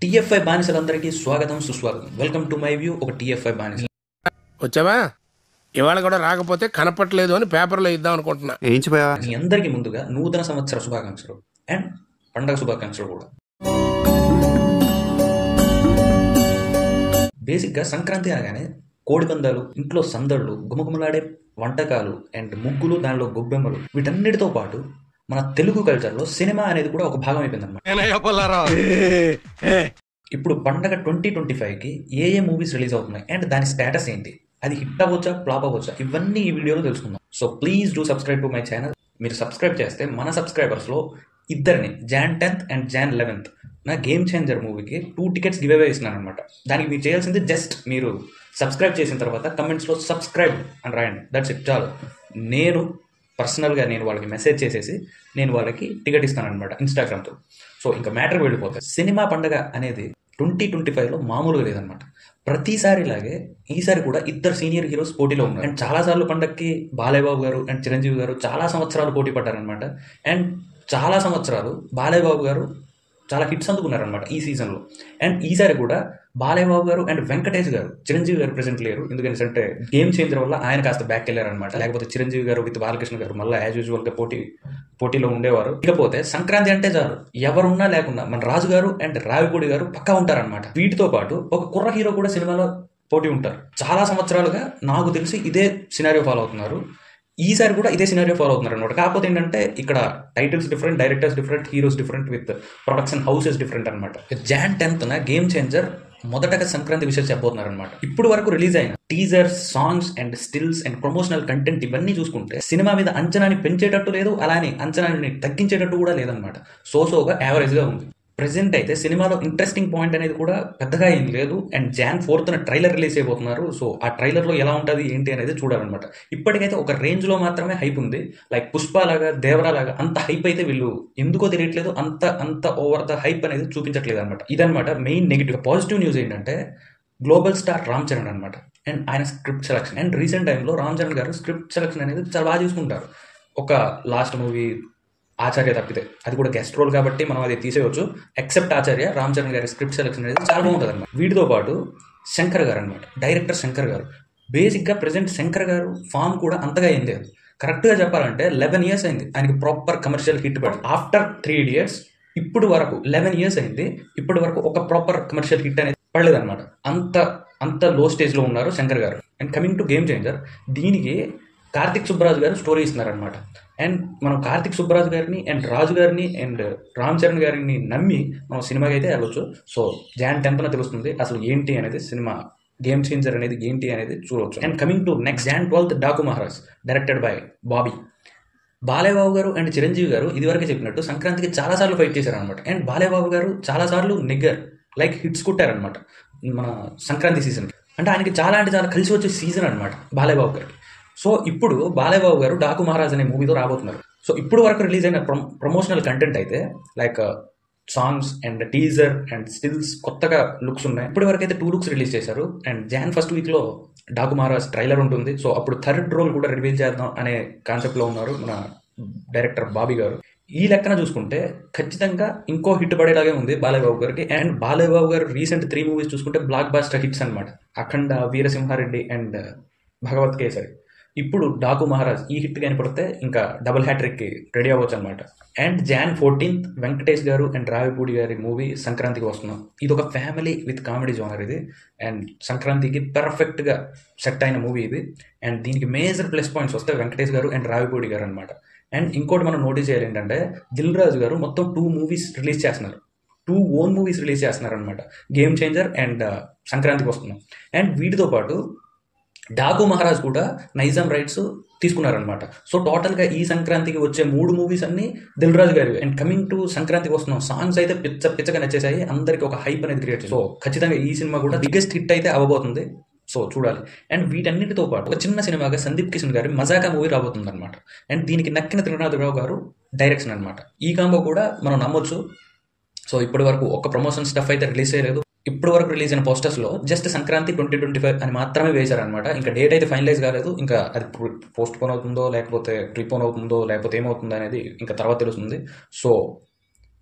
TFI బానిసలందరికీ స్వాగతం సుస్వాగతం. Welcome to my view. ఒక టీఎఫ్ఐ బానిస వచ్చావా? ఇవాళ కూడా రాకపోతే కనపట్లేదు అని పేపర్లో ఇద్దాం అనుకుంటున్నా. మీ అందరికీ ముందుగా నూతన సంవత్సర శుభాకాంక్షలు అండ్ పండగ శుభాకాంక్షలు కూడా. బేసిక్గా సంక్రాంతి అనగానే కోడి పందాలు, ఇంట్లో సందళ్ళు, గుమగుమలాడే వంటకాలు అండ్ ముగ్గులు, దానిలో గొబ్బెమ్మలు, వీటన్నిటితో పాటు మన తెలుగు కల్చర్లో సినిమా అనేది కూడా ఒక భాగం అయిపోయింది అనమాట. ఇప్పుడు పండగ 2025కి ఏ మూవీస్ రిలీజ్ అవుతున్నాయి అండ్ దాని స్టేటస్ ఏంటి, అది హిట్ అవ్వచ్చా ఫ్లాప్ అవ్వచ్చా, ఇవన్నీ ఈ వీడియోలో తెలుసుకుందాం. So please do subscribe to my channel. మీరు సబ్స్క్రైబ్ చేస్తే మన సబ్స్క్రైబర్స్లో ఇద్దరిని Jan 10th and Jan 11th నా గేమ్ చేంజర్ మూవీకి 2 tickets గివ్ అవే ఇస్తున్నాను అనమాట. దానికి మీరు చేయాల్సింది జస్ట్ మీరు సబ్స్క్రైబ్ చేసిన తర్వాత కమెంట్స్లో సబ్స్క్రైబ్ అని రాయండి. దట్స్ ఇట్, చాలు. నేను పర్సనల్గా వాళ్ళకి మెసేజ్ చేసేసి నేను వాళ్ళకి టికెట్ ఇస్తాను అనమాట ఇన్స్టాగ్రామ్తో. సో ఇంకా మ్యాటర్కి వెళ్ళిపోతాయి. సినిమా పండగ అనేది 2025లో మామూలుగా లేదనమాట. ప్రతిసారిలాగే ఈసారి కూడా ఇద్దరు సీనియర్ హీరోస్ పోటీలో ఉన్నారు. అండ్ చాలాసార్లు పండగకి బాలయ్య బాబు గారు అండ్ చిరంజీవి గారు చాలా సంవత్సరాలు పోటీ పడ్డారనమాట. అండ్ చాలా సంవత్సరాలు బాలయ్య బాబు గారు చాలా హిట్స్ అందుకున్నారనమాట ఈ సీజన్లో. అండ్ ఈసారి కూడా బాలయ్య బాబు గారు అండ్ వెంకటేష్ గారు, చిరంజీవి గారు ప్రెసెంట్ లేరు, ఎందుకంటే గేమ్ చేంజర్ వల్ల ఆయన కాస్త బ్యాక్ వెళ్ళారనమాట. లేకపోతే చిరంజీవి గారు విత్ బాలకృష్ణ గారు మళ్ళీ యాజ్ యూజువల్గా పోటీలో ఉండేవారు. ఇకపోతే సంక్రాంతి అంటే చాలు, ఎవరున్నా లేకున్నా మన రాజు గారు అండ్ రావిపూడి గారు పక్కా ఉంటారనమాట. వీటితో పాటు ఒక కుర్ర హీరో కూడా సినిమాలో పోటీ ఉంటారు. చాలా సంవత్సరాలుగా నాకు తెలిసి ఇదే సినారియో ఫాలో అవుతున్నారు. ఈసారి కూడా ఇదే సినారియో ఫాలో అవుతున్నారు అనమాట. కాకపోతే ఏంటంటే ఇక్కడ titles different, directors different, heroes different, with production houses different అనమాట. Jan 10th గేమ్ చేంజర్ మొదటగా సంక్రాంతి విషయాలు చెప్పబోతున్నారు అనమాట. ఇప్పుడు వరకు రిలీజ్ అయిన teasers, songs and stills and promotional content ఇవన్నీ చూసుకుంటే సినిమా మీద అంచనాని పెంచేటట్టు లేదు, అలానే అంచనాని తగ్గించేటట్టు కూడా లేదనమాట. సోగా యావరేజ్గా ఉంది. ప్రెసెంట్ అయితే సినిమాలో ఇంట్రెస్టింగ్ పాయింట్ అనేది కూడా పెద్దగా ఏం లేదు. And Jan 4th trailer release అయిపోతున్నారు. సో ఆ ట్రైలర్లో ఎలా ఉంటుంది ఏంటి అనేది చూడాలన్నమాట. ఇప్పటికైతే ఒక రేంజ్లో మాత్రమే హైప్ ఉంది. లైక్ పుష్ప లాగా, దేవరా లాగా అంత హైప్ అయితే వీళ్ళు ఎందుకో తెలియట్లేదు, అంత ఓవర్ ద హైప్ అనేది చూపించట్లేదు అనమాట. ఇదనమాట మెయిన్ నెగిటివ్. పాజిటివ్ న్యూస్ ఏంటంటే గ్లోబల్ స్టార్ రామ్ చరణ్ అనమాట. అండ్ ఆయన స్క్రిప్ట్ సెలక్షన్. అండ్ రీసెంట్ టైంలో రామ్ చరణ్ గారు స్క్రిప్ట్ సెలక్షన్ అనేది చాలా బాగా చూసుకుంటారు. ఒక లాస్ట్ మూవీ ఆచార్య తప్పితే, అది కూడా గెస్ట్ రోల్ కాబట్టి మనం అది తీసేయవచ్చు. ఎక్సెప్ట్ ఆచార్య, రామ్ చరణ్ గారి స్క్రిప్ట్ సెలక్షన్ అనేది చాలా బాగుంటుంది అనమాట. వీటితో పాటు శంకర్ గారు అనమాట, డైరెక్టర్ శంకర్ గారు. బేసిక్గా ప్రెసెంట్ శంకర్ గారు ఫామ్ కూడా అంతగా ఏం లేదు. కరెక్ట్గా చెప్పాలంటే 11 years అయింది ఆయనకి ప్రాపర్ కమర్షియల్ హిట్ పడి. ఆఫ్టర్ 3 Idiots ఇప్పుడు వరకు 11 years అయింది, ఇప్పటి వరకు ఒక ప్రాపర్ కమర్షియల్ హిట్ అనేది పడలేదన్నమాట. అంత లో స్టేజ్లో ఉన్నారు శంకర్ గారు. And coming to game changer, దీనికి కార్తిక్ సుబ్బరాజు గారు స్టోరీ ఇస్తున్నారనమాట. అండ్ మనం కార్తిక్ సుబ్బరాజు గారిని అండ్ రాజు గారిని అండ్ రామ్ చరణ్ గారిని నమ్మి మనం సినిమాకి అయితే వెళ్ళొచ్చు. సో Jan 10th తెలుస్తుంది అసలు ఏంటి అనేది, సినిమా గేమ్ చేంజర్ అనేది ఏంటి అనేది చూడవచ్చు. And coming to next Jan 12th Daaku Maharaj, directed by Bobby. Balayya Babu garu and Chiranjeevi గారు ఇదివరకే చెప్పినట్టు సంక్రాంతికి చాలాసార్లు ఫైట్ చేశారనమాట. అండ్ బాలయ్య బాబు గారు చాలాసార్లు నెగ్గర్ లైక్ హిట్స్ కొట్టారనమాట మన సంక్రాంతి సీజన్కి. అంటే ఆయనకి చాలా కలిసి వచ్చే సీజన్ అనమాట బాలయ్య బాబు గారికి. సో ఇప్పుడు బాలయ్య బాబు గారు డాకు మహారాజ్ అనే మూవీతో రాబోతున్నారు. సో ఇప్పుడు వరకు రిలీజ్ అయిన ప్రమోషనల్ కంటెంట్ అయితే like songs and teaser and stills కొత్తగా లుక్స్ ఉన్నాయి. ఇప్పటి వరకు అయితే 2 looks రిలీజ్ చేశారు. అండ్ Jan 1st weekలో డాకు మహారాజ్ ట్రైలర్ ఉంటుంది. సో అప్పుడు 3rd role కూడా రివీల్ చేద్దాం అనే కాన్సెప్ట్లో ఉన్నారు మన డైరెక్టర్ బాబీ గారు. ఈ లెక్కన చూసుకుంటే ఖచ్చితంగా ఇంకో హిట్ పడేలాగే ఉంది బాలయ్య బాబు గారికి. అండ్ బాలయ్య బాబు గారు రీసెంట్ 3 movies చూసుకుంటే బ్లాక్ బాస్టర్ హిట్స్ అనమాట. అఖండ, వీరసింహారెడ్డి అండ్ భగవత్ కేసరి. ఇప్పుడు డాకు మహారాజ్ ఈ హిట్ కానీ పడితే ఇంకా డబుల్ హ్యాట్రిక్కి రెడీ అవ్వచ్చు అనమాట. అండ్ Jan 14th వెంకటేష్ గారు అండ్ రావిపూడి గారి మూవీ సంక్రాంతికి వస్తున్నాం. ఇది ఒక ఫ్యామిలీ విత్ కామెడీ జోనర్ ఇది. అండ్ సంక్రాంతికి పర్ఫెక్ట్గా సెట్ అయిన మూవీ ఇది. అండ్ దీనికి మేజర్ ప్లస్ పాయింట్స్ వస్తే వెంకటేష్ గారు అండ్ రావిపూడి గారు అనమాట. అండ్ ఇంకోటి మనం నోటీస్ చేయాలి ఏంటంటే దిల్ రాజు గారు మొత్తం 2 movies రిలీజ్ చేస్తున్నారు, 2 own movies రిలీజ్ చేస్తున్నారు అనమాట. గేమ్ చేంజర్ అండ్ సంక్రాంతికి వస్తున్నాం. అండ్ వీటితో పాటు డాకు మహారాజ్ కూడా నైజాం రైట్స్ తీసుకున్నారనమాట. సో టోటల్గా ఈ సంక్రాంతికి వచ్చే 3 movies అన్ని దిల్ రాజు గారి. అండ్ కమింగ్ టు సంక్రాంతికి వస్తున్నాం, సాంగ్స్ అయితే పిచ్చగా నచ్చేసాయి, అందరికి ఒక హైప్ అనేది క్రియేట్ చేసి. సో ఖచ్చితంగా ఈ సినిమా కూడా బిగ్గెస్ట్ హిట్ అయితే అవ్వబోతుంది. సో చూడాలి. అండ్ వీటన్నిటితో పాటు ఒక చిన్న సినిమాగా సందీప్ కిషన్ గారి మజాకా మూవీ రాబోతుంది అనమాట. అండ్ దీనికి నక్కిన త్రినాథరావు గారు డైరెక్షన్ అనమాట. ఈ కాంబో కూడా మనం నమ్మొచ్చు. సో ఇప్పటి వరకు ఒక ప్రమోషన్ స్టఫ్ అయితే రిలీజ్ చేయలేదు. ఇప్పటి వరకు రిలీజ్ అయిన పోస్టర్స్లో జస్ట్ సంక్రాంతి 2025 అని మాత్రమే వేశారనమాట. ఇంకా డేట్ అయితే ఫైనలైజ్ కాలేదు. ఇంకా అది పోస్ట్ పోన్ అవుతుందో లేకపోతే ప్రీపోన్ అవుతుందో లేకపోతే ఏమవుతుందో అనేది ఇంకా తర్వాత తెలుస్తుంది. సో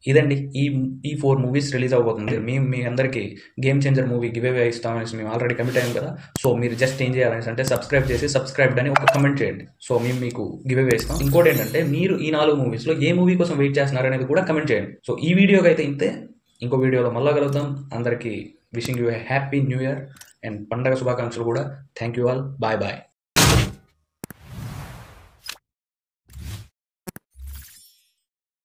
ఇదండి ఈ 4 మూవీస్ రిలీజ్ అవబోతుంది. మేము మీ అందరికీ game changer movie give away ఇస్తామనేసి మేము ఆల్రెడీ కమిట్ అయ్యాం కదా. సో మీరు జస్ట్ ఏం చేయాలనేసి అంటే సబ్స్క్రైబ్ చేసి సబ్స్క్రైబ్డ్ అని ఒక కమెంట్ చేయండి. సో మేము మీకు గివ్ అవే ఇస్తాం. ఇంకోటి ఏంటంటే మీరు ఈ 4 మూవీస్లో ఏ మూవీ కోసం వెయిట్ చేస్తున్నారు అనేది కూడా కమెంట్ చేయండి. సో ఈ వీడియోకి అయితే ఇంతే. ఇంకో వీడియోలో మళ్ళా కలుద్దాం. అందరికీ wishing you happy new year and పండగ శుభాకాంక్షలు కూడా. Thank you all. Bye bye.